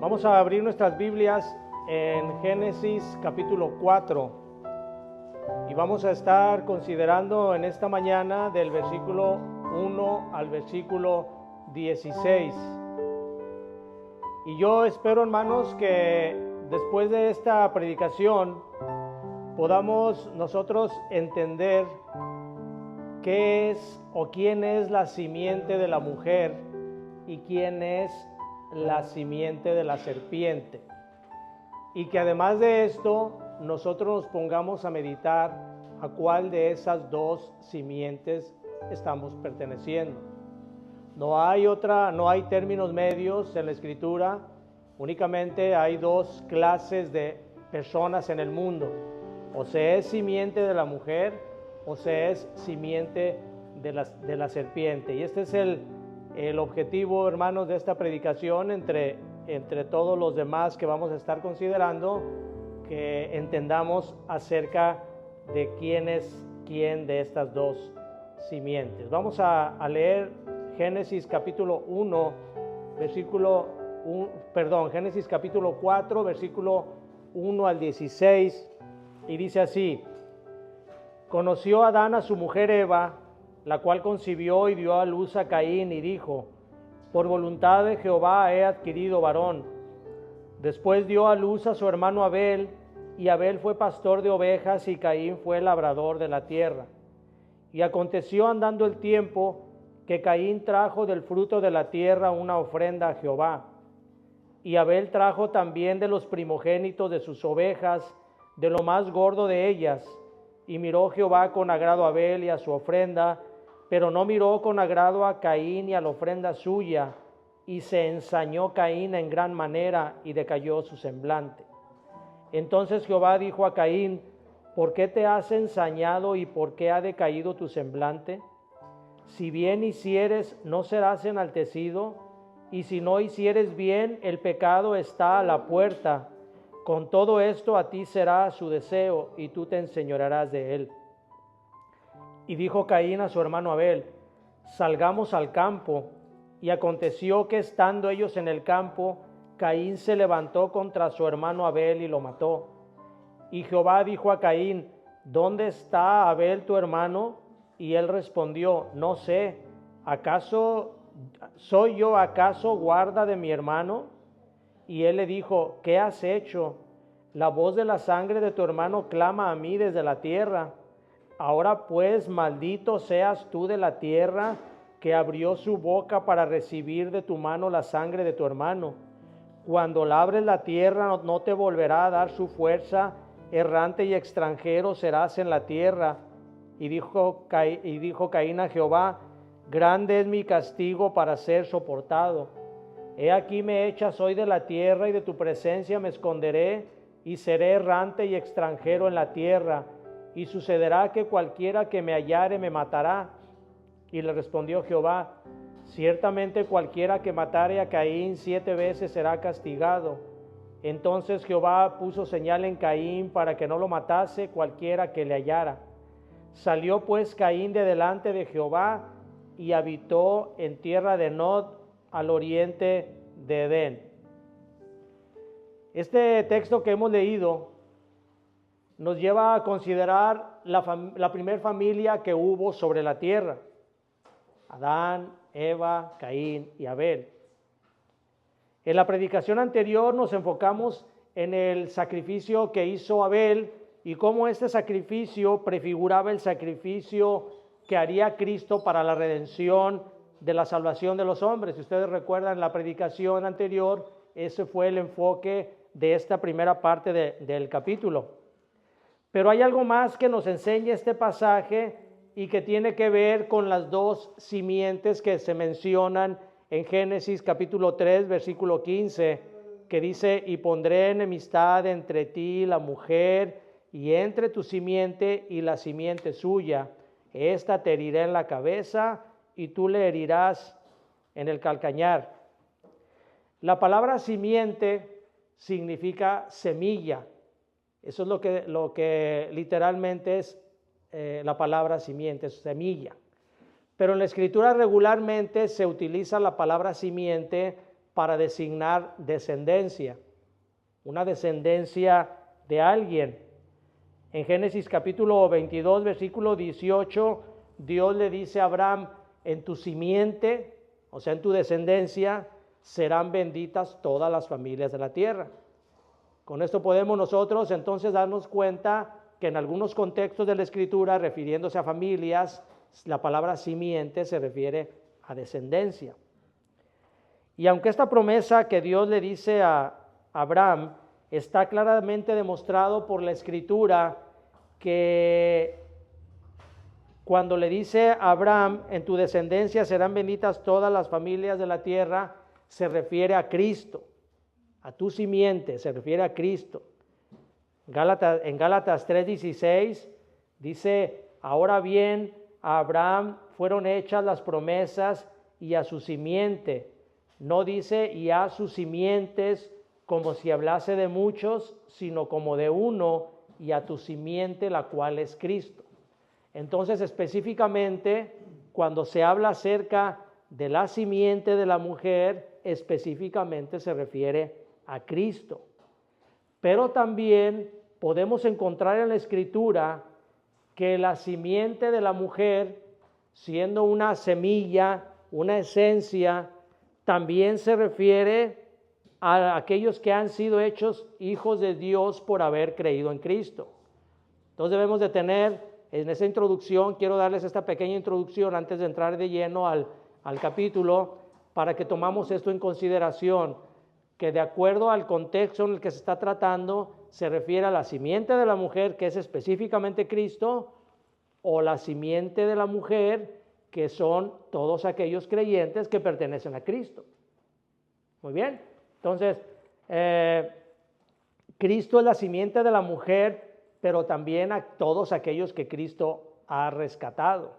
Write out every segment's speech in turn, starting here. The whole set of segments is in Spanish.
Vamos a abrir nuestras Biblias en Génesis capítulo 4 y vamos a estar considerando en esta mañana del versículo 1 al versículo 16. Y yo espero, hermanos, que después de esta predicación podamos nosotros entender qué es o quién es la simiente de la mujer y quién es la simiente de la serpiente. Y que además de esto, nosotros nos pongamos a meditar a cuál de esas dos simientes estamos perteneciendo. No hay términos medios en la Escritura, únicamente hay dos clases de personas en el mundo. O se es simiente de la mujer o se es simiente de la serpiente. Y este es el objetivo, hermanos, de esta predicación entre todos los demás que vamos a estar considerando, que entendamos acerca de quién es quién de estas dos simientes. Vamos a leer Génesis capítulo 4, versículo 1 al 16, y dice así: Conoció Adán a su mujer Eva, la cual concibió y dio a luz a Caín, y dijo: Por voluntad de Jehová he adquirido varón. Después dio a luz a su hermano Abel, y Abel fue pastor de ovejas, y Caín fue labrador de la tierra. Y aconteció andando el tiempo, que Caín trajo del fruto de la tierra una ofrenda a Jehová. Y Abel trajo también de los primogénitos de sus ovejas, de lo más gordo de ellas. Y miró Jehová con agrado a Abel y a su ofrenda, pero no miró con agrado a Caín y a la ofrenda suya, y se ensañó Caín en gran manera, y decayó su semblante. Entonces Jehová dijo a Caín: ¿Por qué te has ensañado y por qué ha decaído tu semblante? Si bien hicieres, ¿no serás enaltecido? Y si no hicieres bien, el pecado está a la puerta. Con todo esto a ti será su deseo, y tú te enseñorearás de él. Y dijo Caín a su hermano Abel: Salgamos al campo. Y aconteció que estando ellos en el campo, Caín se levantó contra su hermano Abel y lo mató. Y Jehová dijo a Caín: ¿Dónde está Abel tu hermano? Y él respondió: No sé, ¿acaso soy yo guarda de mi hermano? Y él le dijo: ¿Qué has hecho? La voz de la sangre de tu hermano clama a mí desde la tierra. Ahora pues, maldito seas tú de la tierra, que abrió su boca para recibir de tu mano la sangre de tu hermano. Cuando labres la tierra, no te volverá a dar su fuerza, errante y extranjero serás en la tierra. Y dijo Caín a Jehová: Grande es mi castigo para ser soportado. He aquí me echas hoy de la tierra, y de tu presencia me esconderé, y seré errante y extranjero en la tierra. Y sucederá que cualquiera que me hallare me matará. Y le respondió Jehová: Ciertamente cualquiera que matare a Caín 7 veces será castigado. Entonces Jehová puso señal en Caín para que no lo matase cualquiera que le hallara. Salió pues Caín de delante de Jehová y habitó en tierra de Nod, al oriente de Edén. Este texto que hemos leído nos lleva a considerar la primer familia que hubo sobre la tierra: Adán, Eva, Caín y Abel. En la predicación anterior nos enfocamos en el sacrificio que hizo Abel y cómo este sacrificio prefiguraba el sacrificio que haría Cristo para la redención de la salvación de los hombres. Si ustedes recuerdan la predicación anterior, ese fue el enfoque de esta primera parte del capítulo. Pero hay algo más que nos enseña este pasaje y que tiene que ver con las dos simientes que se mencionan en Génesis capítulo 3, versículo 15, que dice: Y pondré enemistad entre ti y la mujer, y entre tu simiente y la simiente suya. Esta te herirá en la cabeza, y tú le herirás en el calcañar. La palabra simiente significa semilla. Eso es lo que literalmente es la palabra simiente, es semilla. Pero en la Escritura regularmente se utiliza la palabra simiente para designar descendencia, una descendencia de alguien. En Génesis capítulo 22, versículo 18, Dios le dice a Abraham, en tu simiente, o sea, en tu descendencia, serán benditas todas las familias de la tierra. Con esto podemos nosotros entonces darnos cuenta que en algunos contextos de la Escritura, refiriéndose a familias, la palabra simiente se refiere a descendencia. Y aunque esta promesa que Dios le dice a Abraham está claramente demostrado por la Escritura, que cuando le dice a Abraham, en tu descendencia serán benditas todas las familias de la tierra, se refiere a Cristo, a tu simiente, se refiere a Cristo. En Gálatas 3:16 dice, ahora bien, a Abraham fueron hechas las promesas y a su simiente. No dice y a sus simientes como si hablase de muchos, sino como de uno, y a tu simiente, la cual es Cristo. Entonces, específicamente, cuando se habla acerca de la simiente de la mujer, específicamente se refiere a Cristo. Pero también podemos encontrar en la Escritura que la simiente de la mujer, siendo una semilla, una esencia, también se refiere a aquellos que han sido hechos hijos de Dios por haber creído en Cristo. Entonces debemos de tener, en esa introducción, quiero darles esta pequeña introducción antes de entrar de lleno al capítulo, para que tomamos esto en consideración, que de acuerdo al contexto en el que se está tratando, se refiere a la simiente de la mujer, que es específicamente Cristo, o la simiente de la mujer, que son todos aquellos creyentes que pertenecen a Cristo. Muy bien, entonces, Cristo es la simiente de la mujer, pero también a todos aquellos que Cristo ha rescatado.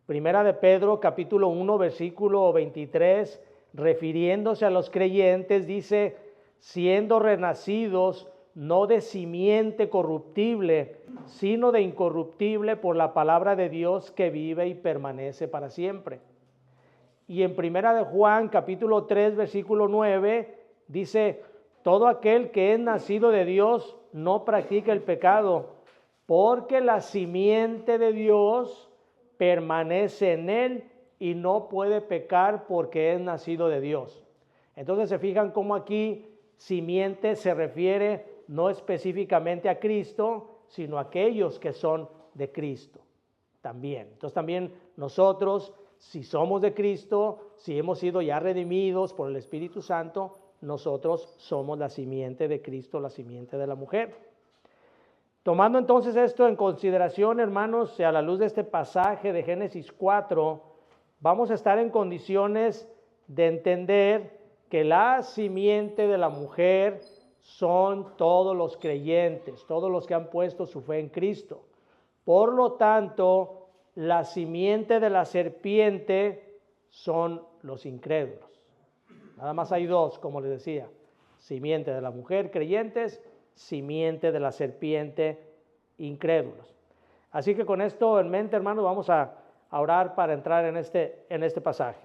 Primera de Pedro, capítulo 1, versículo 23, refiriéndose a los creyentes, dice, siendo renacidos no de simiente corruptible, sino de incorruptible por la palabra de Dios que vive y permanece para siempre. Y en Primera de Juan, capítulo 3, versículo 9, dice, todo aquel que es nacido de Dios no practica el pecado, porque la simiente de Dios permanece en él y no puede pecar porque es nacido de Dios. Entonces se fijan cómo aquí simiente se refiere no específicamente a Cristo, sino a aquellos que son de Cristo también. Entonces también nosotros, si somos de Cristo, si hemos sido ya redimidos por el Espíritu Santo, nosotros somos la simiente de Cristo, la simiente de la mujer. Tomando entonces esto en consideración, hermanos, a la luz de este pasaje de Génesis 4, vamos a estar en condiciones de entender que la simiente de la mujer son todos los creyentes, todos los que han puesto su fe en Cristo. Por lo tanto, la simiente de la serpiente son los incrédulos. Nada más hay dos, como les decía, simiente de la mujer, creyentes, simiente de la serpiente, incrédulos. Así que con esto en mente, hermanos, vamos a orar para entrar en este pasaje.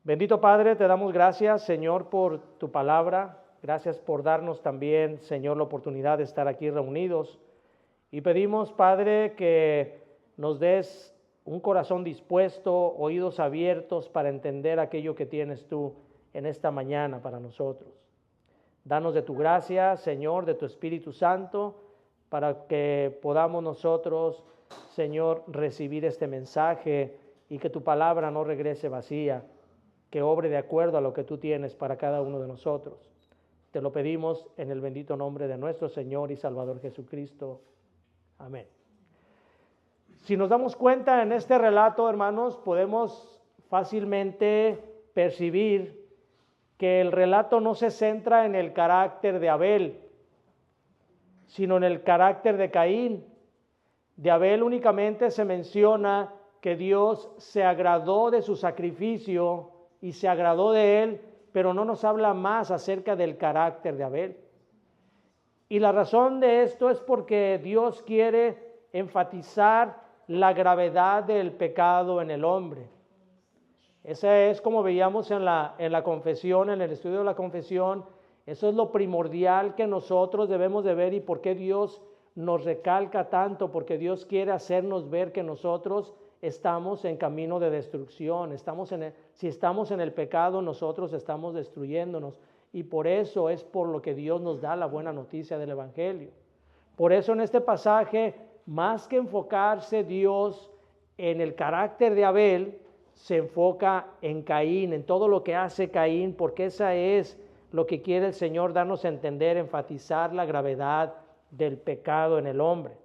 Bendito Padre, te damos gracias, Señor, por tu palabra. Gracias por darnos también, Señor, la oportunidad de estar aquí reunidos. Y pedimos, Padre, que nos des un corazón dispuesto, oídos abiertos para entender aquello que tienes tú en esta mañana para nosotros. Danos de tu gracia, Señor, de tu Espíritu Santo, para que podamos nosotros, Señor, recibir este mensaje y que tu palabra no regrese vacía, que obre de acuerdo a lo que tú tienes para cada uno de nosotros. Te lo pedimos en el bendito nombre de nuestro Señor y Salvador Jesucristo. Amén. Si nos damos cuenta en este relato, hermanos, podemos fácilmente percibir que el relato no se centra en el carácter de Abel, sino en el carácter de Caín. De Abel únicamente se menciona que Dios se agradó de su sacrificio y se agradó de él, pero no nos habla más acerca del carácter de Abel. Y la razón de esto es porque Dios quiere enfatizar la gravedad del pecado en el hombre. Esa es como veíamos en la confesión, en el estudio de la confesión. Eso es lo primordial que nosotros debemos de ver y por qué Dios nos recalca tanto, porque Dios quiere hacernos ver que nosotros estamos en camino de destrucción. Si estamos en el pecado, nosotros estamos destruyéndonos. Y por eso es por lo que Dios nos da la buena noticia del Evangelio. Por eso en este pasaje, más que enfocarse Dios en el carácter de Abel, se enfoca en Caín, en todo lo que hace Caín, porque esa es lo que quiere el Señor darnos a entender, enfatizar la gravedad del pecado en el hombre.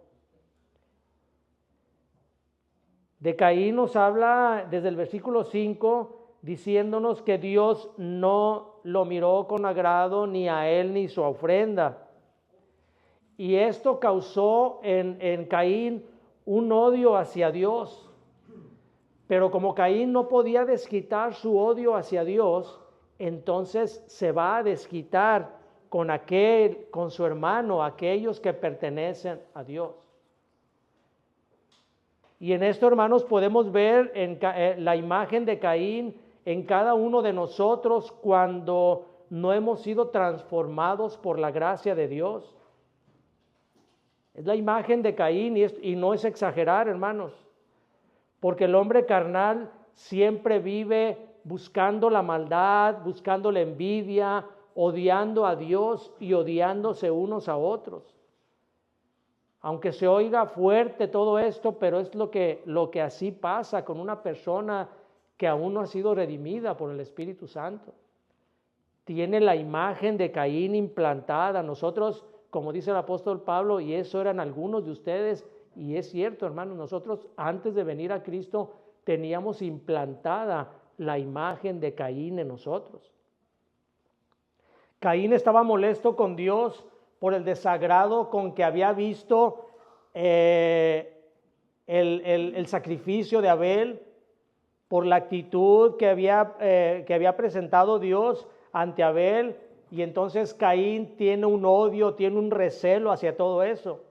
De Caín nos habla desde el versículo 5, diciéndonos que Dios no lo miró con agrado ni a él ni su ofrenda. Y esto causó en Caín un odio hacia Dios. Pero como Caín no podía desquitar su odio hacia Dios, entonces se va a desquitar con su hermano, aquellos que pertenecen a Dios. Y en esto, hermanos, podemos ver la imagen de Caín en cada uno de nosotros cuando no hemos sido transformados por la gracia de Dios. Es la imagen de Caín y no es exagerar, hermanos, porque el hombre carnal siempre vive buscando la maldad, buscando la envidia, odiando a Dios y odiándose unos a otros. Aunque se oiga fuerte todo esto, pero es lo que así pasa con una persona que aún no ha sido redimida por el Espíritu Santo. Tiene la imagen de Caín implantada. Nosotros, como dice el apóstol Pablo, y eso eran algunos de ustedes, y es cierto, hermanos, nosotros antes de venir a Cristo teníamos implantada la imagen de Caín en nosotros. Caín estaba molesto con Dios por el desagrado con que había visto el sacrificio de Abel, por la actitud que había presentado Dios ante Abel, y entonces Caín tiene un odio, tiene un recelo hacia todo eso.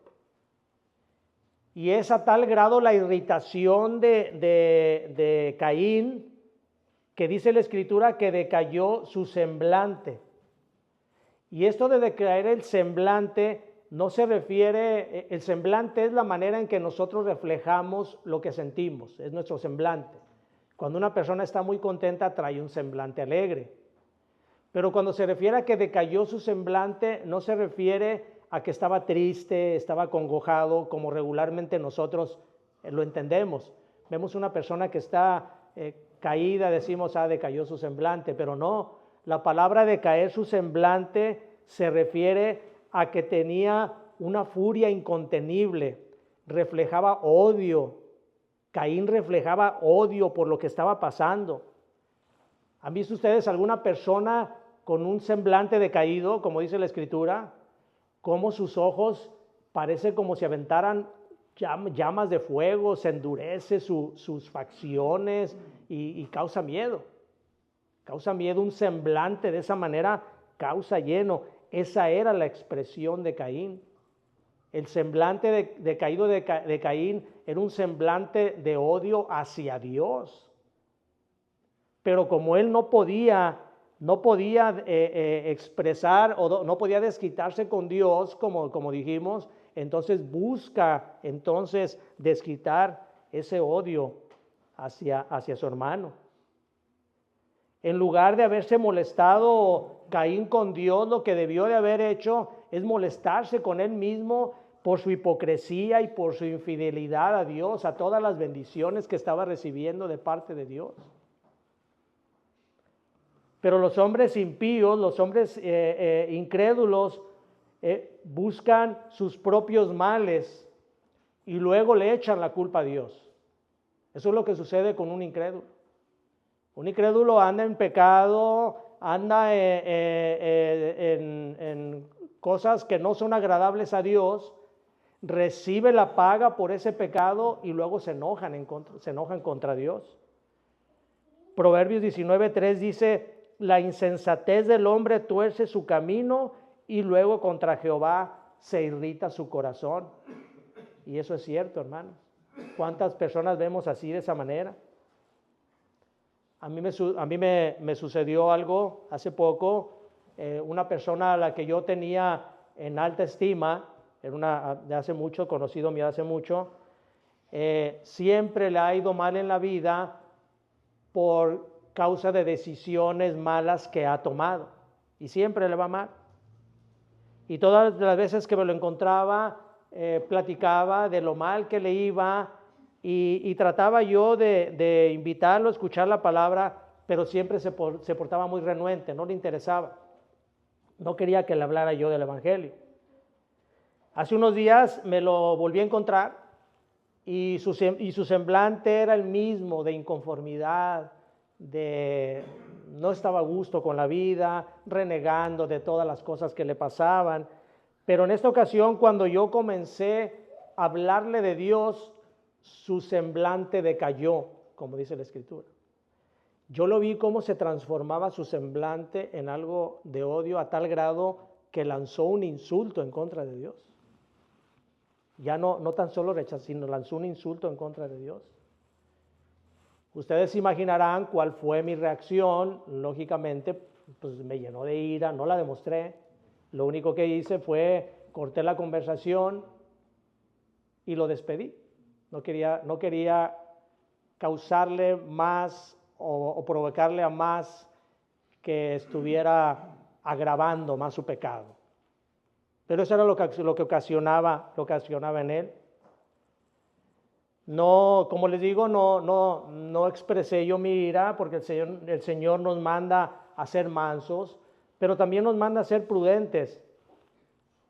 Y es a tal grado la irritación de Caín, que dice la Escritura que decayó su semblante. Y esto de decaer el semblante no se refiere, el semblante es la manera en que nosotros reflejamos lo que sentimos, es nuestro semblante. Cuando una persona está muy contenta trae un semblante alegre. Pero cuando se refiere a que decayó su semblante, no se refiere a que estaba triste, estaba acongojado, como regularmente nosotros lo entendemos. Vemos una persona que está caída, decimos, decayó su semblante, pero no. La palabra decaer su semblante se refiere a que tenía una furia incontenible, reflejaba odio. Caín reflejaba odio por lo que estaba pasando. ¿Han visto ustedes alguna persona con un semblante decaído, como dice la Escritura? Cómo sus ojos parece como si aventaran llamas de fuego, se endurece sus facciones y causa miedo. Causa miedo, un semblante de esa manera causa lleno. Esa era la expresión de Caín. El semblante decaído de Caín era un semblante de odio hacia Dios. Pero como él no podía expresar o no podía desquitarse con Dios, como dijimos, entonces busca desquitar ese odio hacia su hermano. En lugar de haberse molestado Caín con Dios, lo que debió de haber hecho es molestarse con él mismo por su hipocresía y por su infidelidad a Dios, a todas las bendiciones que estaba recibiendo de parte de Dios. Pero los hombres impíos, los hombres incrédulos, buscan sus propios males y luego le echan la culpa a Dios. Eso es lo que sucede con un incrédulo. Un incrédulo anda en pecado, anda en cosas que no son agradables a Dios, recibe la paga por ese pecado y luego se enojan contra Dios. Proverbios 19:3 dice: la insensatez del hombre tuerce su camino y luego contra Jehová se irrita su corazón. Y eso es cierto, hermanos. ¿Cuántas personas vemos así de esa manera? A mí me sucedió algo hace poco. Una persona a la que yo tenía en alta estima, era una de hace mucho, conocido mío hace mucho, siempre le ha ido mal en la vida por causa de decisiones malas que ha tomado, y siempre le va mal. Y todas las veces que me lo encontraba, platicaba de lo mal que le iba, y trataba yo de invitarlo a escuchar la palabra, pero siempre se portaba muy renuente, no le interesaba. No quería que le hablara yo del Evangelio. Hace unos días me lo volví a encontrar y su semblante era el mismo, de inconformidad, no estaba a gusto con la vida, renegando de todas las cosas que le pasaban. Pero en esta ocasión, cuando yo comencé a hablarle de Dios, su semblante decayó, como dice la Escritura. Yo lo vi cómo se transformaba su semblante en algo de odio a tal grado que lanzó un insulto en contra de Dios. Ya no tan solo rechazó, sino lanzó un insulto en contra de Dios. Ustedes imaginarán cuál fue mi reacción. Lógicamente, pues me llenó de ira, no la demostré. Lo único que hice fue corté la conversación y lo despedí. No quería causarle más o provocarle a más que estuviera agravando más su pecado. Pero eso era lo que ocasionaba en él. No, como les digo, no expresé yo mi ira, porque el Señor nos manda a ser mansos, pero también nos manda a ser prudentes.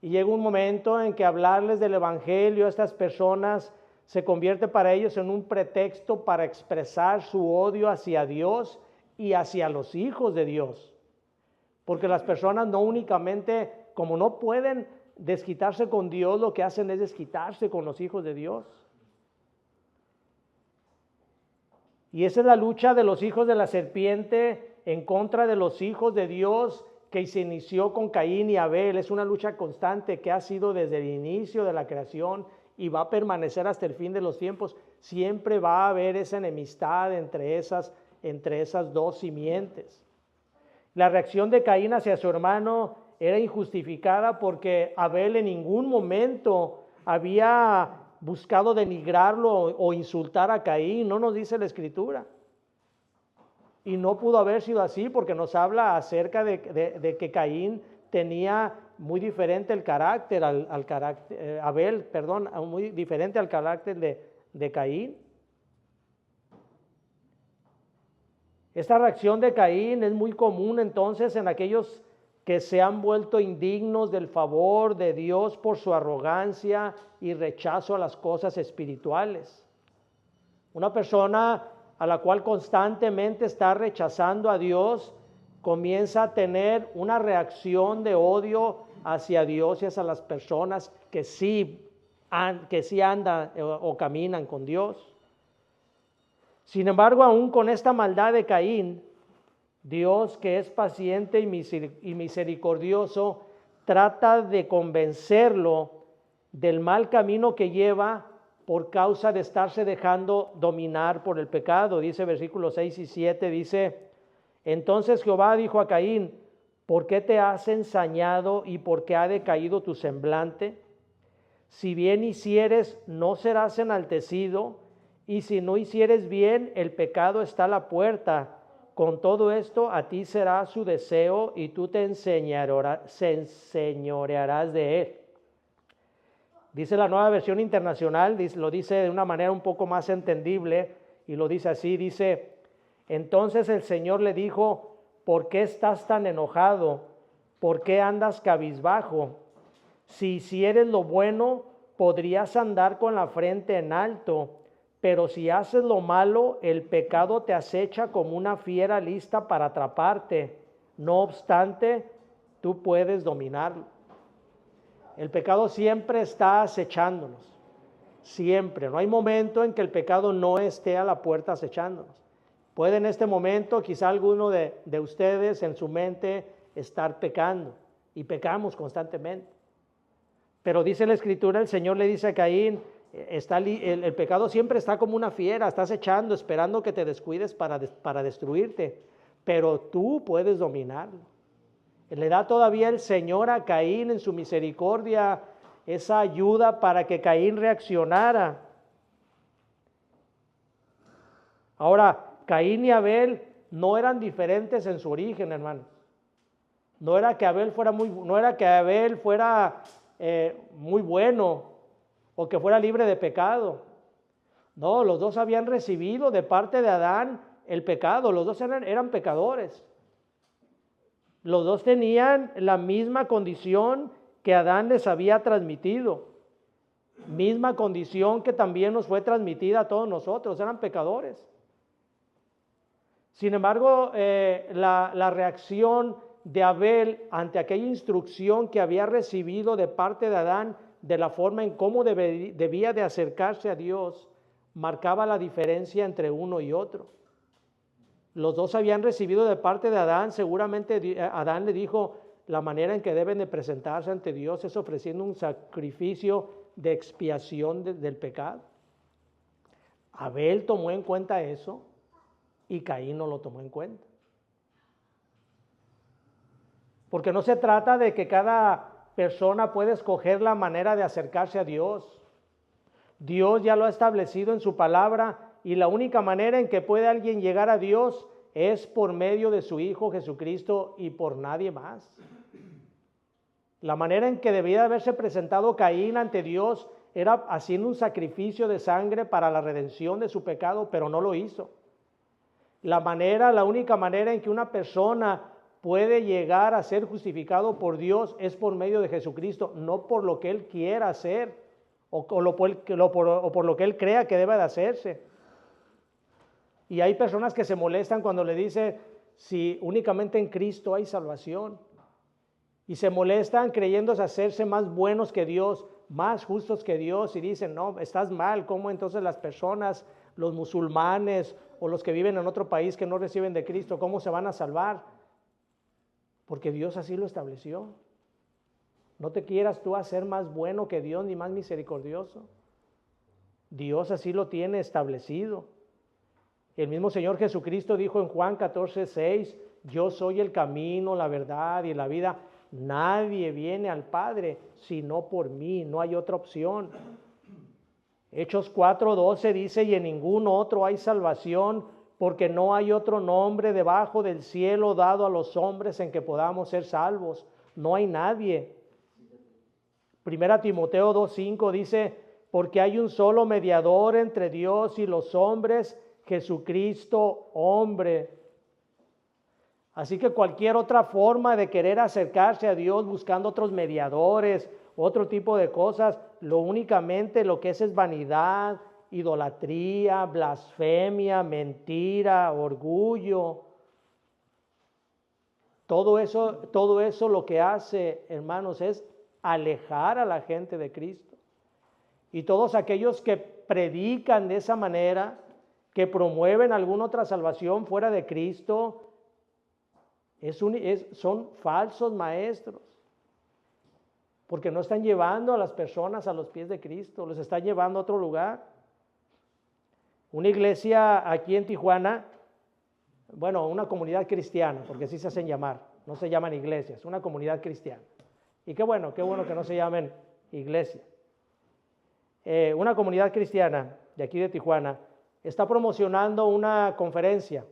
Y llega un momento en que hablarles del Evangelio a estas personas se convierte para ellos en un pretexto para expresar su odio hacia Dios y hacia los hijos de Dios. Porque las personas no únicamente, como no pueden desquitarse con Dios, lo que hacen es desquitarse con los hijos de Dios. Y esa es la lucha de los hijos de la serpiente en contra de los hijos de Dios, que se inició con Caín y Abel. Es una lucha constante que ha sido desde el inicio de la creación y va a permanecer hasta el fin de los tiempos. Siempre va a haber esa enemistad entre esas dos simientes. La reacción de Caín hacia su hermano era injustificada, porque Abel en ningún momento había buscado denigrarlo o insultar a Caín. No nos dice la Escritura. Y no pudo haber sido así, porque nos habla acerca de que Caín tenía muy diferente el carácter Abel, muy diferente al carácter de Caín. Esta reacción de Caín es muy común entonces en aquellos que se han vuelto indignos del favor de Dios por su arrogancia y rechazo a las cosas espirituales. Una persona a la cual constantemente está rechazando a Dios comienza a tener una reacción de odio hacia Dios y hacia las personas que sí andan o caminan con Dios. Sin embargo, aún con esta maldad de Caín, Dios, que es paciente y misericordioso, trata de convencerlo del mal camino que lleva por causa de estarse dejando dominar por el pecado. Dice versículos 6 y 7, dice: entonces Jehová dijo a Caín: ¿por qué te has ensañado y por qué ha decaído tu semblante? Si bien hicieres, no serás enaltecido, y si no hicieres bien, el pecado está a la puerta. Con todo esto, a ti será su deseo, y tú te enseñorearás de él. Dice la Nueva Versión Internacional, lo dice de una manera un poco más entendible, y lo dice así, dice: entonces el Señor le dijo: ¿por qué estás tan enojado? ¿Por qué andas cabizbajo? Si hicieres lo bueno, podrías andar con la frente en alto, pero si haces lo malo, el pecado te acecha como una fiera lista para atraparte. No obstante, tú puedes dominarlo. El pecado siempre está acechándonos, siempre. No hay momento en que el pecado no esté a la puerta acechándonos. Puede en este momento, quizá alguno de ustedes en su mente estar pecando, y pecamos constantemente. Pero dice la Escritura, el Señor le dice a Caín: El pecado siempre está como una fiera, está acechando, esperando que te descuides para destruirte, pero tú puedes dominarlo. Le da todavía el Señor a Caín en su misericordia esa ayuda para que Caín reaccionara. Ahora, Caín y Abel no eran diferentes en su origen, hermano. No era que Abel fuera muy bueno o que fuera libre de pecado. No, los dos habían recibido de parte de Adán el pecado. Los dos eran pecadores. Los dos tenían la misma condición que Adán les había transmitido. Misma condición que también nos fue transmitida a todos nosotros. Eran pecadores. Sin embargo, la reacción de Abel ante aquella instrucción que había recibido de parte de Adán, de la forma en cómo debía de acercarse a Dios, marcaba la diferencia entre uno y otro. Los dos habían recibido de parte de Adán, seguramente Adán le dijo, la manera en que deben de presentarse ante Dios es ofreciendo un sacrificio de expiación del pecado. Abel tomó en cuenta eso y Caín no lo tomó en cuenta. Porque no se trata de que cada persona puede escoger la manera de acercarse a Dios. Dios ya lo ha establecido en su palabra y la única manera en que puede alguien llegar a Dios es por medio de su Hijo Jesucristo y por nadie más. La manera en que debía haberse presentado Caín ante Dios era haciendo un sacrificio de sangre para la redención de su pecado, pero no lo hizo. La única manera en que una persona puede llegar a ser justificado por Dios es por medio de Jesucristo, no por lo que Él quiera hacer o por lo que Él crea que debe de hacerse. Y hay personas que se molestan cuando le dice si únicamente en Cristo hay salvación. Y se molestan creyéndose hacerse más buenos que Dios, más justos que Dios, y dicen, no, estás mal. ¿Cómo entonces las personas, los musulmanes o los que viven en otro país que no reciben de Cristo, cómo se van a salvar? Porque Dios así lo estableció. No te quieras tú hacer más bueno que Dios ni más misericordioso. Dios así lo tiene establecido. El mismo Señor Jesucristo dijo en Juan 14:6, yo soy el camino, la verdad y la vida. Nadie viene al Padre sino por mí, no hay otra opción. Hechos 4:12 dice, y en ningún otro hay salvación, porque no hay otro nombre debajo del cielo dado a los hombres en que podamos ser salvos. No hay nadie. Primera Timoteo 2:5 dice, porque hay un solo mediador entre Dios y los hombres, Jesucristo hombre. Así que cualquier otra forma de querer acercarse a Dios buscando otros mediadores, otro tipo de cosas, únicamente lo que es vanidad, idolatría, blasfemia, mentira, orgullo. Todo eso lo que hace, hermanos, es alejar a la gente de Cristo. Y todos aquellos que predican de esa manera, que promueven alguna otra salvación fuera de Cristo, son falsos maestros, porque no están llevando a las personas a los pies de Cristo, los están llevando a otro lugar. Una iglesia aquí en Tijuana, bueno, una comunidad cristiana, porque así se hacen llamar, no se llaman iglesias, una comunidad cristiana. Y qué bueno que no se llamen iglesia. Una comunidad cristiana de aquí de Tijuana está promocionando una conferencia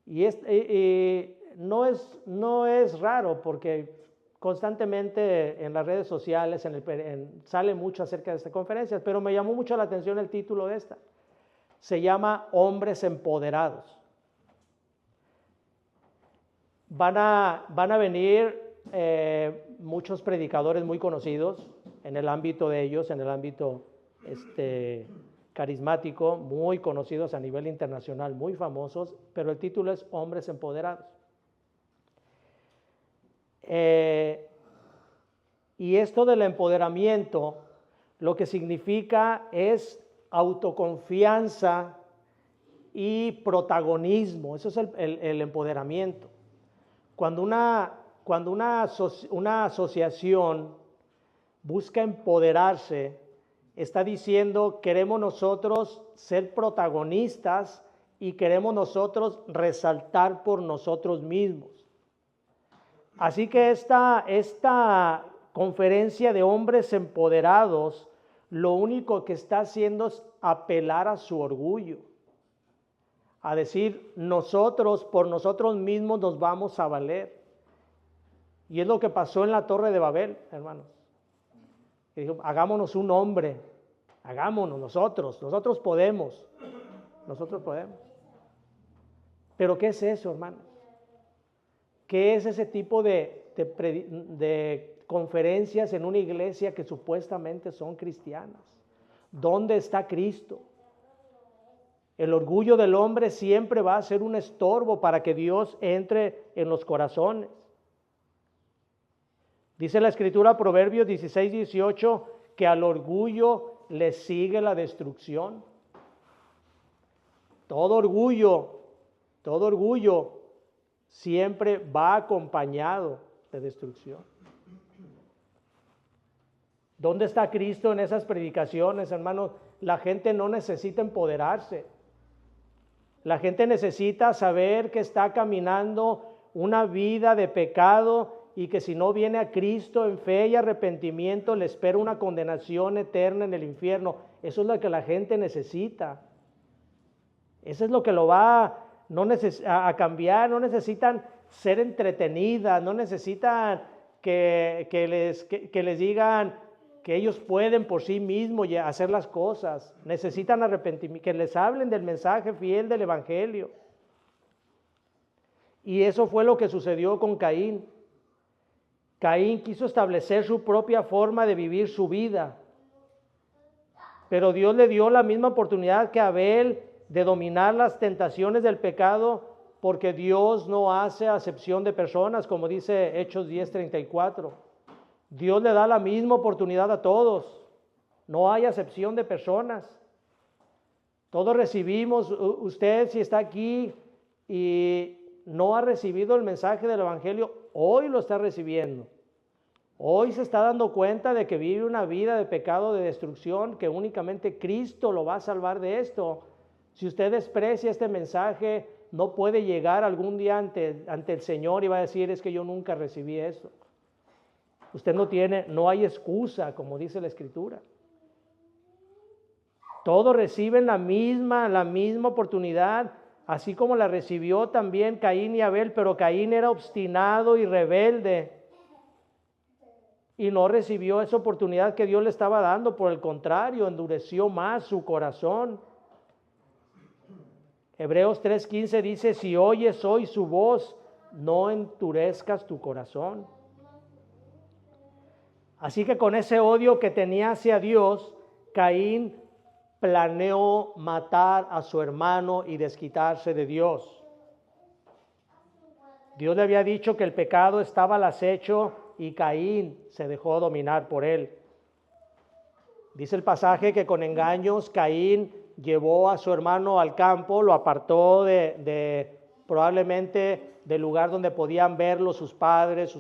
y no es raro porque constantemente en las redes sociales sale mucho acerca de esta conferencia, pero me llamó mucho la atención el título de esta. Se llama Hombres Empoderados. Van a venir muchos predicadores muy conocidos en el ámbito de ellos, en el ámbito carismático, muy conocidos a nivel internacional, muy famosos, pero el título es Hombres Empoderados. Y esto del empoderamiento, lo que significa es autoconfianza y protagonismo. Eso es el empoderamiento. Cuando una asociación busca empoderarse, está diciendo, queremos nosotros ser protagonistas y queremos nosotros resaltar por nosotros mismos. Así que esta conferencia de hombres empoderados, lo único que está haciendo es apelar a su orgullo, a decir, nosotros por nosotros mismos nos vamos a valer. Y es lo que pasó en la Torre de Babel, hermanos. Que dijo, hagámonos un hombre, hagámonos nosotros podemos, nosotros podemos. Pero ¿qué es eso, hermanos? ¿Qué es ese tipo de conferencias en una iglesia que supuestamente son cristianas? ¿Dónde está Cristo? El orgullo del hombre siempre va a ser un estorbo para que Dios entre en los corazones. Dice la Escritura, Proverbios 16:18, que al orgullo le sigue la destrucción. Todo orgullo siempre va acompañado de destrucción. ¿Dónde está Cristo en esas predicaciones, hermanos? La gente no necesita empoderarse. La gente necesita saber que está caminando una vida de pecado y que si no viene a Cristo en fe y arrepentimiento le espera una condenación eterna en el infierno. Eso es lo que la gente necesita. Eso es lo que lo va a cambiar. No necesitan ser entretenidas, no necesitan que les digan que ellos pueden por sí mismos hacer las cosas. Necesitan arrepentimiento, que les hablen del mensaje fiel del Evangelio. Y eso fue lo que sucedió con Caín. Caín quiso establecer su propia forma de vivir su vida, pero Dios le dio la misma oportunidad que a Abel de dominar las tentaciones del pecado, porque Dios no hace acepción de personas, como dice Hechos 10:34. Dios le da la misma oportunidad a todos, no hay acepción de personas. Todos recibimos. Usted, si está aquí y no ha recibido el mensaje del Evangelio, hoy lo está recibiendo. Hoy se está dando cuenta de que vive una vida de pecado, de destrucción, que únicamente Cristo lo va a salvar de esto. Si usted desprecia este mensaje, no puede llegar algún día ante el Señor y va a decir, es que yo nunca recibí eso. Usted no hay excusa, como dice la Escritura. Todos reciben la misma oportunidad, así como la recibió también Caín y Abel, pero Caín era obstinado y rebelde y no recibió esa oportunidad que Dios le estaba dando. Por el contrario, endureció más su corazón. Hebreos 3:15 dice, si oyes hoy su voz, no endurezcas tu corazón. Así que con ese odio que tenía hacia Dios, Caín planeó matar a su hermano y desquitarse de Dios. Dios le había dicho que el pecado estaba al acecho y Caín se dejó dominar por él. Dice el pasaje que con engaños Caín llevó a su hermano al campo, lo apartó probablemente del lugar donde podían verlo sus padres,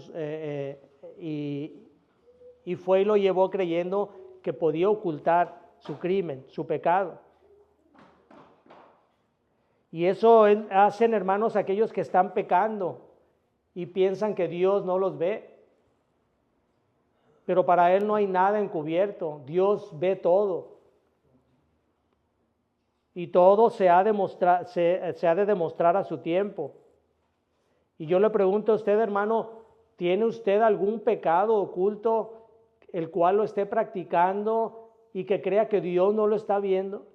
y fue y lo llevó creyendo que podía ocultar su crimen, su pecado. Y eso hacen, hermanos, aquellos que están pecando y piensan que Dios no los ve. Pero para Él no hay nada encubierto. Dios ve todo. Y todo se ha de demostrar a su tiempo. Y yo le pregunto a usted, hermano, ¿tiene usted algún pecado oculto el cual lo esté practicando y que crea que Dios no lo está viendo?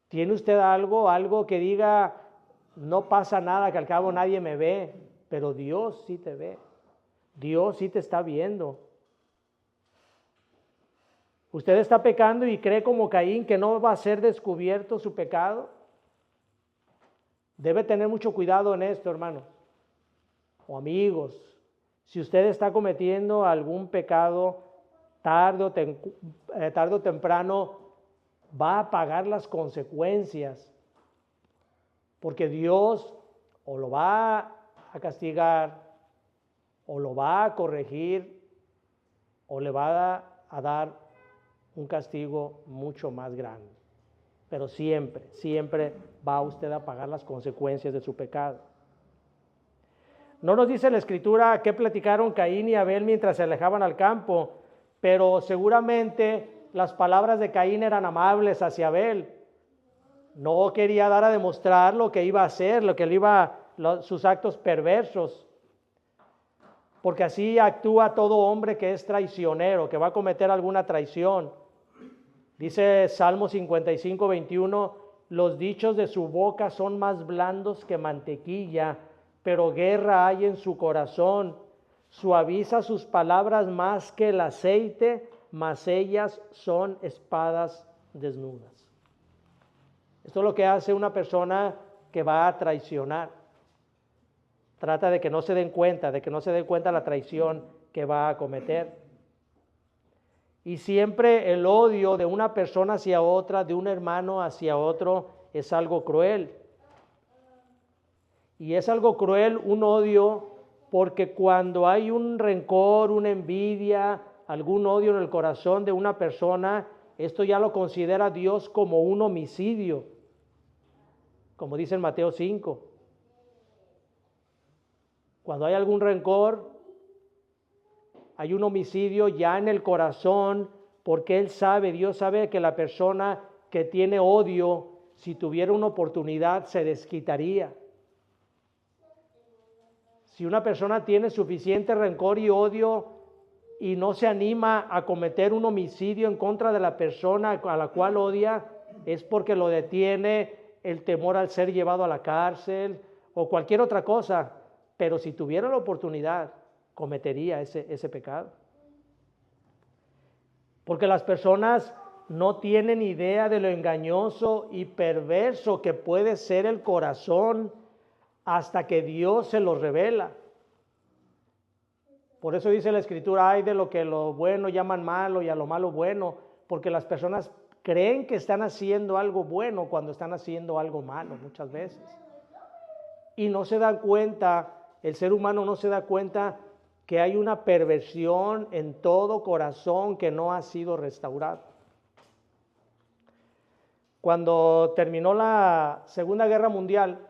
¿Tiene usted algo que diga, no pasa nada, que al cabo nadie me ve, pero Dios sí te ve? Dios sí te está viendo. ¿Usted está pecando y cree como Caín que no va a ser descubierto su pecado? Debe tener mucho cuidado en esto, hermano. O amigos, si usted está cometiendo algún pecado, tarde o temprano va a pagar las consecuencias, porque Dios o lo va a castigar, o lo va a corregir, o le va a dar un castigo mucho más grande. Pero siempre, siempre va usted a pagar las consecuencias de su pecado. No nos dice la Escritura qué platicaron Caín y Abel mientras se alejaban al campo, pero seguramente las palabras de Caín eran amables hacia Abel. No quería dar a demostrar lo que iba a hacer, sus actos perversos. Porque así actúa todo hombre que es traicionero, que va a cometer alguna traición. Dice Salmo 55, 21, los dichos de su boca son más blandos que mantequilla, pero guerra hay en su corazón. Suaviza sus palabras más que el aceite, mas ellas son espadas desnudas. Esto es lo que hace una persona que va a traicionar. Trata de que no se den cuenta, la traición que va a cometer. Y siempre el odio de una persona hacia otra, de un hermano hacia otro, es algo cruel. Y es algo cruel, un odio, porque cuando hay un rencor, una envidia, algún odio en el corazón de una persona, esto ya lo considera Dios como un homicidio, como dice en Mateo 5. Cuando hay algún rencor, hay un homicidio ya en el corazón, porque Dios sabe que la persona que tiene odio, si tuviera una oportunidad, se desquitaría. Si una persona tiene suficiente rencor y odio y no se anima a cometer un homicidio en contra de la persona a la cual odia, es porque lo detiene el temor al ser llevado a la cárcel o cualquier otra cosa. Pero si tuviera la oportunidad, cometería ese pecado. Porque las personas no tienen idea de lo engañoso y perverso que puede ser el corazón hasta que Dios se los revela. Por eso dice la Escritura, ay de lo que lo bueno llaman malo y a lo malo bueno, porque las personas creen que están haciendo algo bueno cuando están haciendo algo malo muchas veces. Y no se dan cuenta, el ser humano no se da cuenta que hay una perversión en todo corazón que no ha sido restaurado. Cuando terminó la Segunda Guerra Mundial,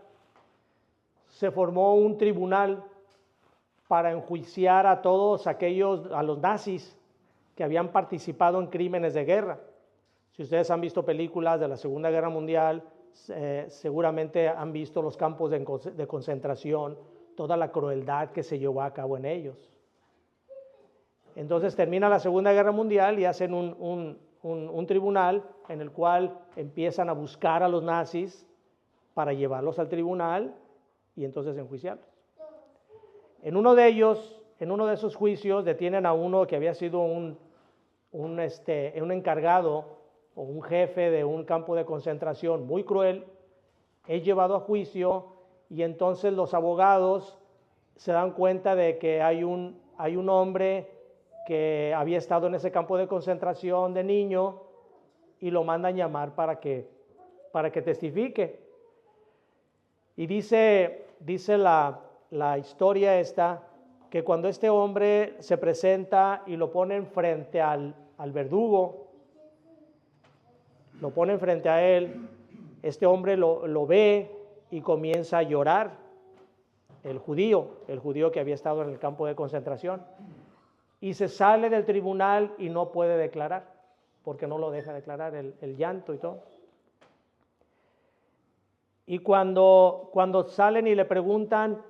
se formó un tribunal para enjuiciar a todos a los nazis que habían participado en crímenes de guerra. Si ustedes han visto películas de la Segunda Guerra Mundial, seguramente han visto los campos de concentración, toda la crueldad que se llevó a cabo en ellos. Entonces termina la Segunda Guerra Mundial y hacen un tribunal en el cual empiezan a buscar a los nazis para llevarlos al tribunal y entonces enjuiciarlos. En uno de esos juicios detienen a uno que había sido un encargado o un jefe de un campo de concentración muy cruel. Es llevado a juicio y entonces los abogados se dan cuenta de que hay un hombre que había estado en ese campo de concentración de niño y lo mandan llamar para que testifique. Y dice la historia esta, que cuando este hombre se presenta y lo ponen frente al verdugo, lo ponen frente a él, este hombre lo ve y comienza a llorar, el judío que había estado en el campo de concentración, y se sale del tribunal y no puede declarar, porque no lo deja declarar, el llanto y todo. Y cuando salen y le preguntan,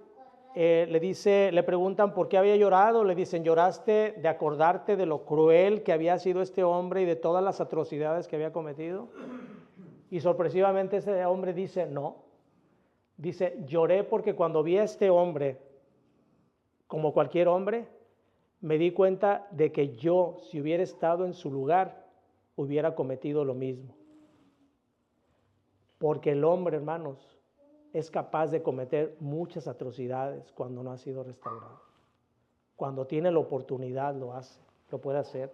le preguntan por qué había llorado, le dicen, lloraste de acordarte de lo cruel que había sido este hombre y de todas las atrocidades que había cometido. Y sorpresivamente ese hombre dice, no. Dice, lloré porque cuando vi a este hombre, como cualquier hombre, me di cuenta de que yo, si hubiera estado en su lugar, hubiera cometido lo mismo. Porque el hombre, hermanos, es capaz de cometer muchas atrocidades cuando no ha sido restaurado. Cuando tiene la oportunidad lo puede hacer.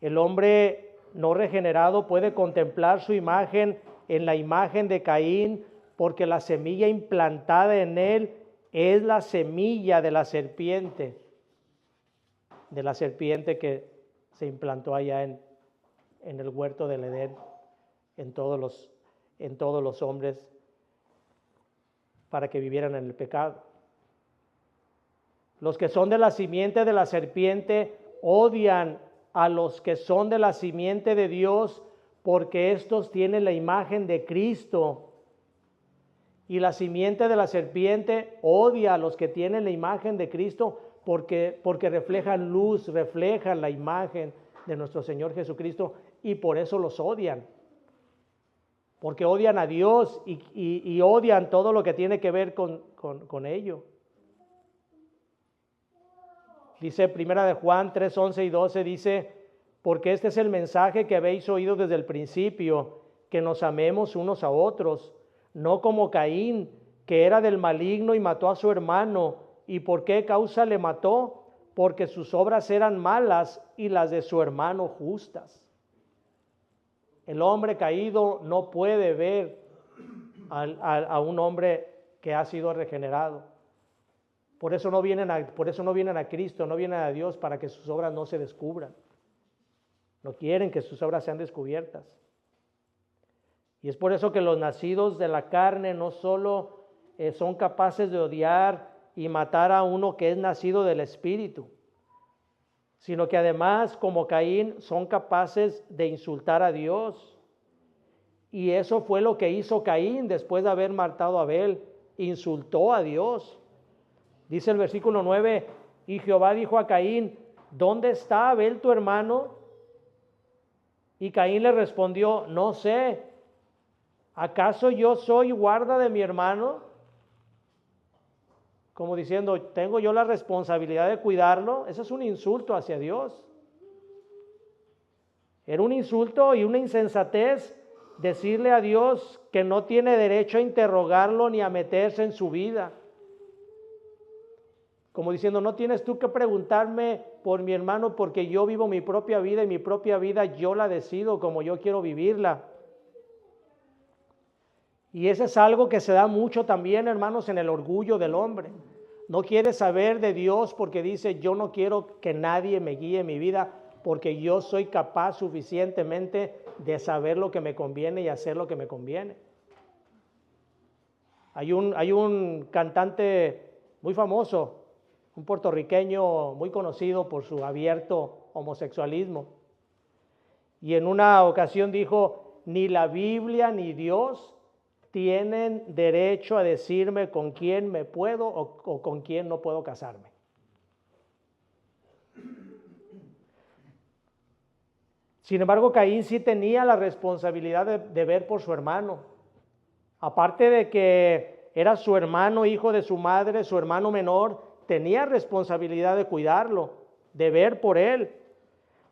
El hombre no regenerado puede contemplar su imagen en la imagen de Caín, porque la semilla implantada en él es la semilla de la serpiente que se implantó allá en el huerto del Edén, en todos los hombres, para que vivieran en el pecado. Los que son de la simiente de la serpiente odian a los que son de la simiente de Dios, porque estos tienen la imagen de Cristo. Y la simiente de la serpiente odia a los que tienen la imagen de Cristo, porque reflejan luz, reflejan la imagen de nuestro Señor Jesucristo, y por eso los odian. Porque odian a Dios y odian todo lo que tiene que ver con ello. Dice Primera de Juan 3, 11 y 12, dice: porque este es el mensaje que habéis oído desde el principio, que nos amemos unos a otros, no como Caín, que era del maligno y mató a su hermano. ¿Y por qué causa le mató? Porque sus obras eran malas y las de su hermano justas. El hombre caído no puede ver a un hombre que ha sido regenerado. Por eso no vienen a Cristo, no vienen a Dios, para que sus obras no se descubran. No quieren que sus obras sean descubiertas. Y es por eso que los nacidos de la carne no solo son capaces de odiar y matar a uno que es nacido del Espíritu, sino que además, como Caín, son capaces de insultar a Dios. Y eso fue lo que hizo Caín después de haber matado a Abel: insultó a Dios. Dice el versículo 9: y Jehová dijo a Caín: ¿dónde está Abel tu hermano? Y Caín le respondió: no sé, ¿acaso yo soy guarda de mi hermano? Como diciendo, ¿tengo yo la responsabilidad de cuidarlo? Eso es un insulto hacia Dios. Era un insulto y una insensatez decirle a Dios que no tiene derecho a interrogarlo ni a meterse en su vida. Como diciendo, no tienes tú que preguntarme por mi hermano, porque yo vivo mi propia vida y mi propia vida yo la decido como yo quiero vivirla. Y eso es algo que se da mucho también, hermanos, en el orgullo del hombre. No quiere saber de Dios porque dice: yo no quiero que nadie me guíe mi vida, porque yo soy capaz suficientemente de saber lo que me conviene y hacer lo que me conviene. Hay un cantante muy famoso, un puertorriqueño muy conocido por su abierto homosexualismo. Y en una ocasión dijo: ni la Biblia ni Dios tienen derecho a decirme con quién me puedo o con quién no puedo casarme. Sin embargo, Caín sí tenía la responsabilidad de ver por su hermano. Aparte de que era su hermano, hijo de su madre, su hermano menor, tenía responsabilidad de cuidarlo, de ver por él.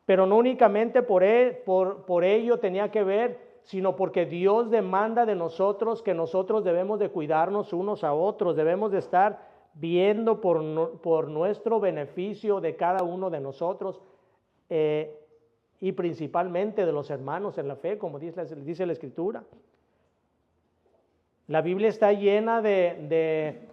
Pero no únicamente por ello tenía que ver, sino porque Dios demanda de nosotros que nosotros debemos de cuidarnos unos a otros, debemos de estar viendo por nuestro beneficio de cada uno de nosotros, y principalmente de los hermanos en la fe, como dice la Escritura. La Biblia está llena de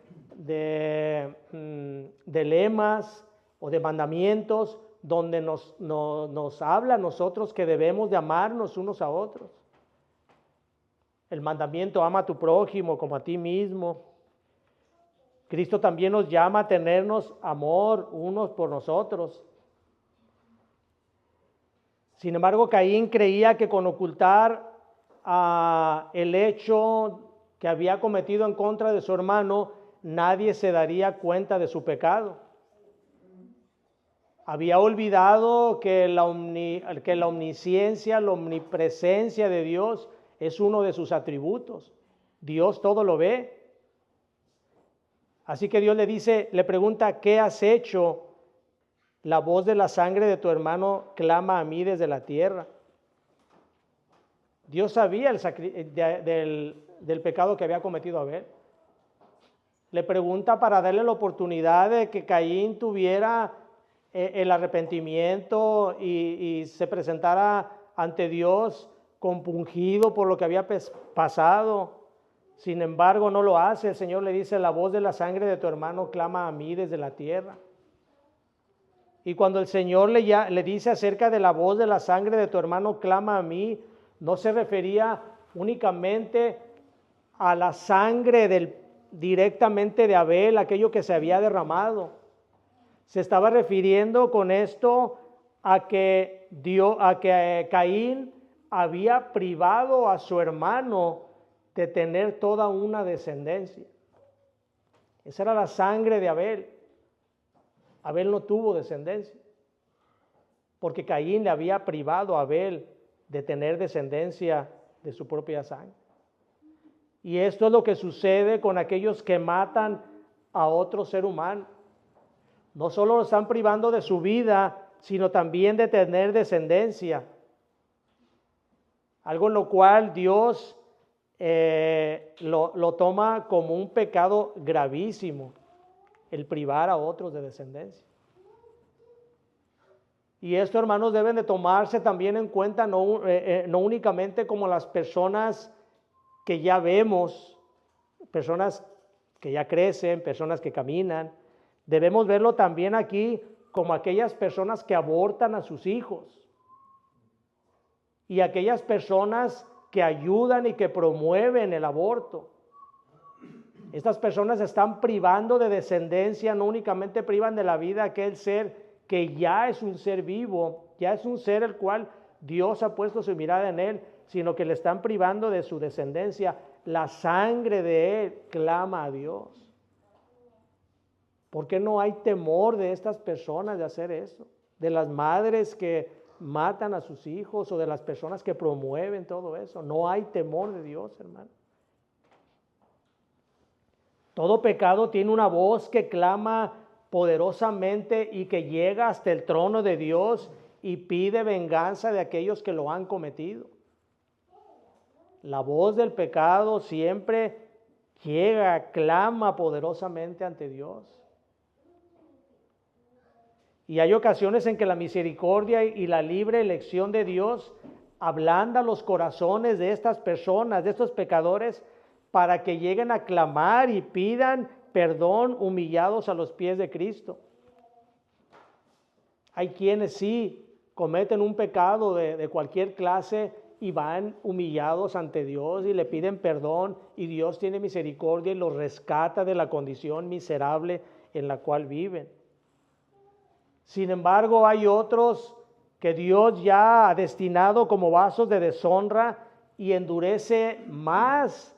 lemas o de mandamientos donde nos habla a nosotros que debemos de amarnos unos a otros. El mandamiento: ama a tu prójimo como a ti mismo. Cristo también nos llama a tenernos amor unos por nosotros. Sin embargo, Caín creía que con ocultar el hecho que había cometido en contra de su hermano, nadie se daría cuenta de su pecado. Había olvidado que la omnisciencia, la omnipresencia de Dios es uno de sus atributos. Dios todo lo ve. Así que Dios le pregunta: ¿qué has hecho? La voz de la sangre de tu hermano clama a mí desde la tierra. Dios sabía del pecado que había cometido Abel. Le pregunta para darle la oportunidad de que Caín tuviera el arrepentimiento y se presentara ante Dios compungido por lo que había pasado. Sin embargo, no lo hace. El Señor le dice: la voz de la sangre de tu hermano clama a mí desde la tierra. Y cuando el Señor le dice acerca de la voz de la sangre de tu hermano clama a mí, no se refería únicamente a la sangre directamente de Abel, aquello que se había derramado. Se estaba refiriendo con esto a que Caín había privado a su hermano de tener toda una descendencia. Esa era la sangre de Abel. Abel no tuvo descendencia, porque Caín le había privado a Abel de tener descendencia de su propia sangre. Y esto es lo que sucede con aquellos que matan a otro ser humano. No solo lo están privando de su vida, sino también de tener descendencia. Algo en lo cual Dios lo toma como un pecado gravísimo, el privar a otros de descendencia. Y esto, hermanos, deben de tomarse también en cuenta, no únicamente como las personas que ya vemos, personas que ya crecen, personas que caminan. Debemos verlo también aquí como aquellas personas que abortan a sus hijos y aquellas personas que ayudan y que promueven el aborto. Estas personas están privando de descendencia, no únicamente privan de la vida a aquel ser que ya es un ser vivo, ya es un ser el cual Dios ha puesto su mirada en él, sino que le están privando de su descendencia. La sangre de él clama a Dios. ¿Por qué no hay temor de estas personas de hacer eso? De las madres que matan a sus hijos o de las personas que promueven todo eso. No hay temor de Dios, hermano. Todo pecado tiene una voz que clama poderosamente y que llega hasta el trono de Dios y pide venganza de aquellos que lo han cometido. La voz del pecado siempre llega, clama poderosamente ante Dios. Y hay ocasiones en que la misericordia y la libre elección de Dios ablanda los corazones de estas personas, de estos pecadores, para que lleguen a clamar y pidan perdón humillados a los pies de Cristo. Hay quienes sí cometen un pecado de cualquier clase y van humillados ante Dios y le piden perdón, y Dios tiene misericordia y los rescata de la condición miserable en la cual viven. Sin embargo, hay otros que Dios ya ha destinado como vasos de deshonra y endurece más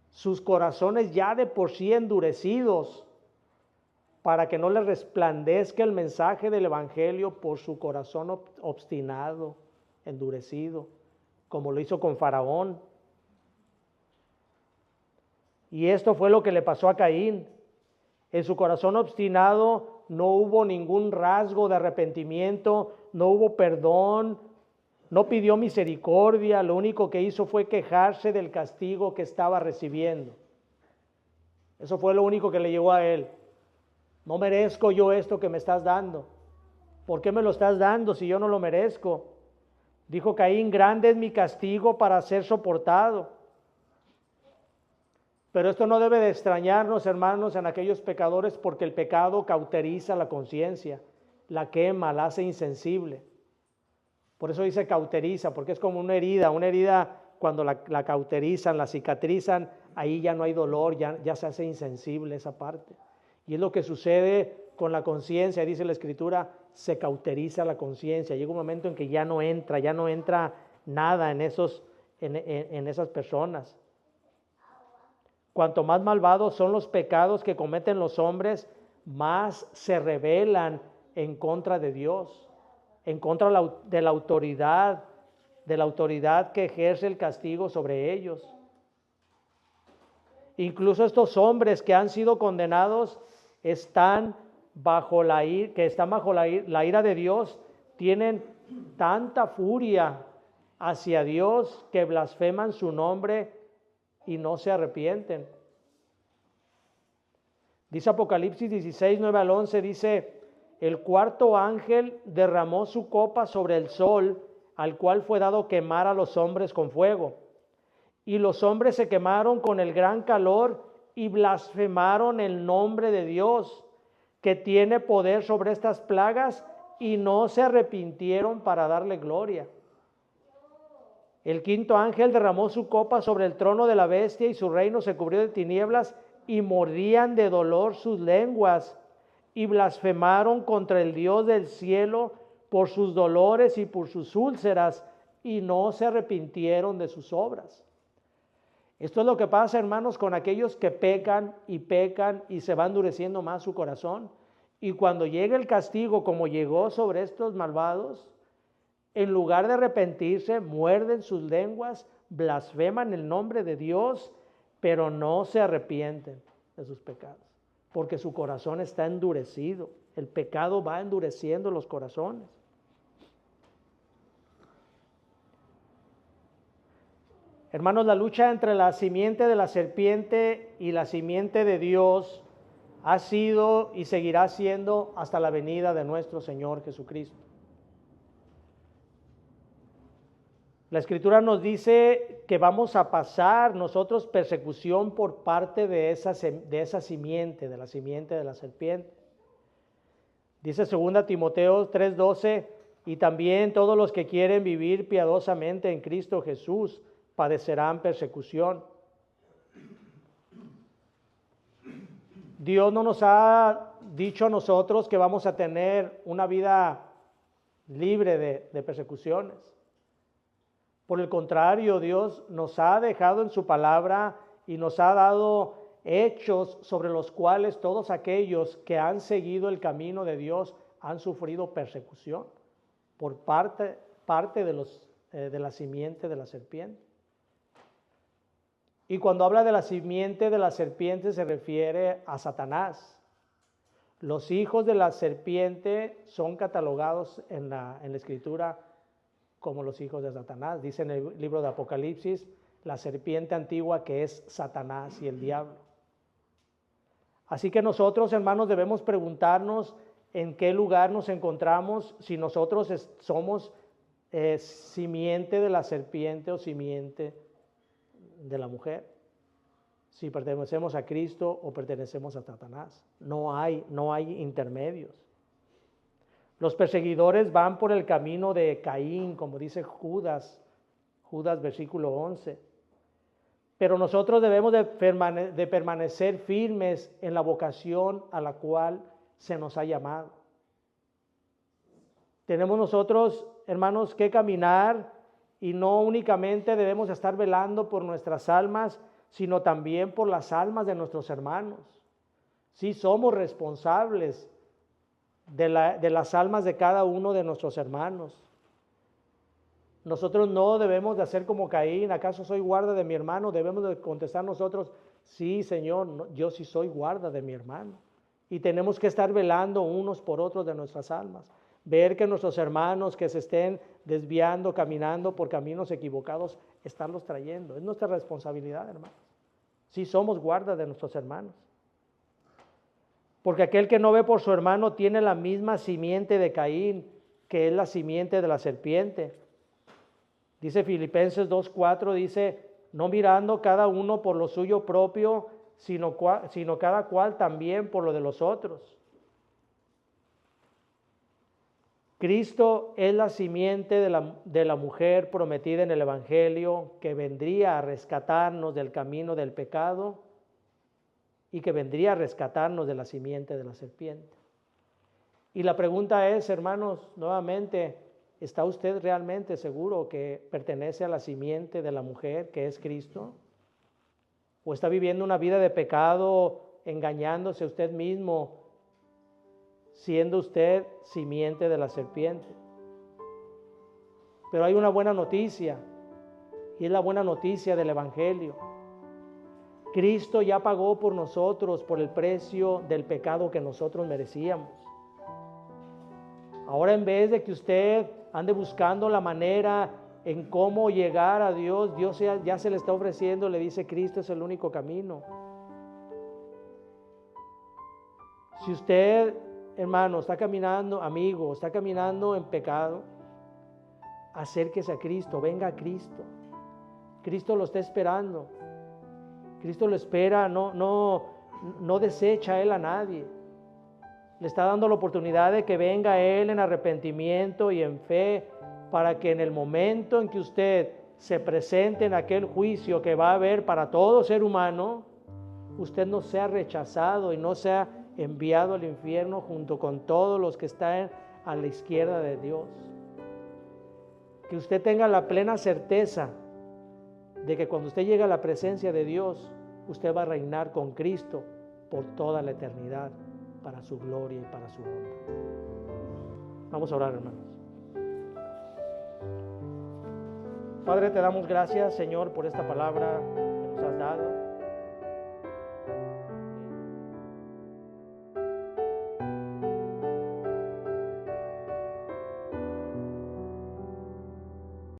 sus corazones ya de por sí endurecidos, para que no les resplandezca el mensaje del Evangelio por su corazón obstinado, endurecido, como lo hizo con Faraón. Y esto fue lo que le pasó a Caín. En su corazón obstinado no hubo ningún rasgo de arrepentimiento, no hubo perdón, no pidió misericordia, lo único que hizo fue quejarse del castigo que estaba recibiendo. Eso fue lo único que le llegó a él. No merezco yo esto que me estás dando. ¿Por qué me lo estás dando si yo no lo merezco? Dijo Caín, grande es mi castigo para ser soportado. Pero esto no debe de extrañarnos, hermanos, en aquellos pecadores, porque el pecado cauteriza la conciencia, la quema, la hace insensible. Por eso dice cauteriza, porque es como una herida cuando la cauterizan, la cicatrizan, ahí ya no hay dolor, ya se hace insensible esa parte. Y es lo que sucede con la conciencia, dice la Escritura, se cauteriza la conciencia. Llega un momento en que ya no entra nada en esas personas. Cuanto más malvados son los pecados que cometen los hombres, más se rebelan en contra de Dios, en contra de la autoridad que ejerce el castigo sobre ellos. Incluso estos hombres que han sido condenados están bajo la ira de Dios, tienen tanta furia hacia Dios que blasfeman su nombre y no se arrepienten. Dice Apocalipsis 16, 9 al 11, dice, el cuarto ángel derramó su copa sobre el sol, al cual fue dado quemar a los hombres con fuego. Y los hombres se quemaron con el gran calor y blasfemaron el nombre de Dios, que tiene poder sobre estas plagas, y no se arrepintieron para darle gloria. El quinto ángel derramó su copa sobre el trono de la bestia y su reino se cubrió de tinieblas y mordían de dolor sus lenguas y blasfemaron contra el Dios del cielo por sus dolores y por sus úlceras y no se arrepintieron de sus obras. Esto es lo que pasa, hermanos, con aquellos que pecan y se va endureciendo más su corazón. Y cuando llega el castigo, como llegó sobre estos malvados, en lugar de arrepentirse, muerden sus lenguas, blasfeman el nombre de Dios, pero no se arrepienten de sus pecados, porque su corazón está endurecido. El pecado va endureciendo los corazones. Hermanos, la lucha entre la simiente de la serpiente y la simiente de Dios ha sido y seguirá siendo hasta la venida de nuestro Señor Jesucristo. La Escritura nos dice que vamos a pasar nosotros persecución por parte de esa simiente, de la simiente de la serpiente. Dice 2 Timoteo 3:12, y también todos los que quieren vivir piadosamente en Cristo Jesús padecerán persecución. Dios no nos ha dicho a nosotros que vamos a tener una vida libre de persecuciones. Por el contrario, Dios nos ha dejado en su palabra y nos ha dado hechos sobre los cuales todos aquellos que han seguido el camino de Dios han sufrido persecución por parte de la simiente de la serpiente. Y cuando habla de la simiente de la serpiente se refiere a Satanás. Los hijos de la serpiente son catalogados en la Escritura como los hijos de Satanás. Dice en el libro de Apocalipsis, la serpiente antigua que es Satanás y el diablo. Así que nosotros, hermanos, debemos preguntarnos en qué lugar nos encontramos, si nosotros somos simiente de la serpiente o simiente de la mujer, si pertenecemos a Cristo o pertenecemos a Satanás. No hay intermedios. Los perseguidores van por el camino de Caín, como dice Judas versículo 11. Pero nosotros debemos de permanecer firmes en la vocación a la cual se nos ha llamado. Tenemos nosotros, hermanos, que caminar y no únicamente debemos estar velando por nuestras almas, sino también por las almas de nuestros hermanos. Sí, somos responsables de las almas de cada uno de nuestros hermanos. Nosotros no debemos de hacer como Caín, ¿acaso soy guarda de mi hermano? Debemos de contestar nosotros, sí, Señor, yo sí soy guarda de mi hermano. Y tenemos que estar velando unos por otros de nuestras almas. Ver que nuestros hermanos que se estén desviando, caminando por caminos equivocados, estarlos trayendo. Es nuestra responsabilidad, hermanos. Sí somos guarda de nuestros hermanos. Porque aquel que no ve por su hermano tiene la misma simiente de Caín, que es la simiente de la serpiente. Dice Filipenses 2:4, dice, no mirando cada uno por lo suyo propio, sino cada cual también por lo de los otros. Cristo es la simiente de la mujer prometida en el Evangelio, que vendría a rescatarnos del camino del pecado y que vendría a rescatarnos de la simiente de la serpiente. Y la pregunta es, hermanos, nuevamente, ¿está usted realmente seguro que pertenece a la simiente de la mujer, que es Cristo? ¿O está viviendo una vida de pecado, engañándose a usted mismo, siendo usted simiente de la serpiente? Pero hay una buena noticia, y es la buena noticia del Evangelio. Cristo ya pagó por nosotros, por el precio del pecado que nosotros merecíamos. Ahora, en vez de que usted ande buscando la manera en cómo llegar a Dios, Dios ya se le está ofreciendo, le dice, Cristo es el único camino. Si usted, hermano, está caminando, amigo, está caminando en pecado, acérquese a Cristo, venga a Cristo. Cristo lo está esperando. Cristo lo espera, no desecha a Él a nadie. Le está dando la oportunidad de que venga a Él en arrepentimiento y en fe, para que en el momento en que usted se presente en aquel juicio que va a haber para todo ser humano, usted no sea rechazado y no sea enviado al infierno junto con todos los que están a la izquierda de Dios. Que usted tenga la plena certeza de que cuando usted llegue a la presencia de Dios, usted va a reinar con Cristo por toda la eternidad, para su gloria y para su honra. Vamos a orar, hermanos. Padre, te damos gracias, Señor, por esta palabra que nos has dado.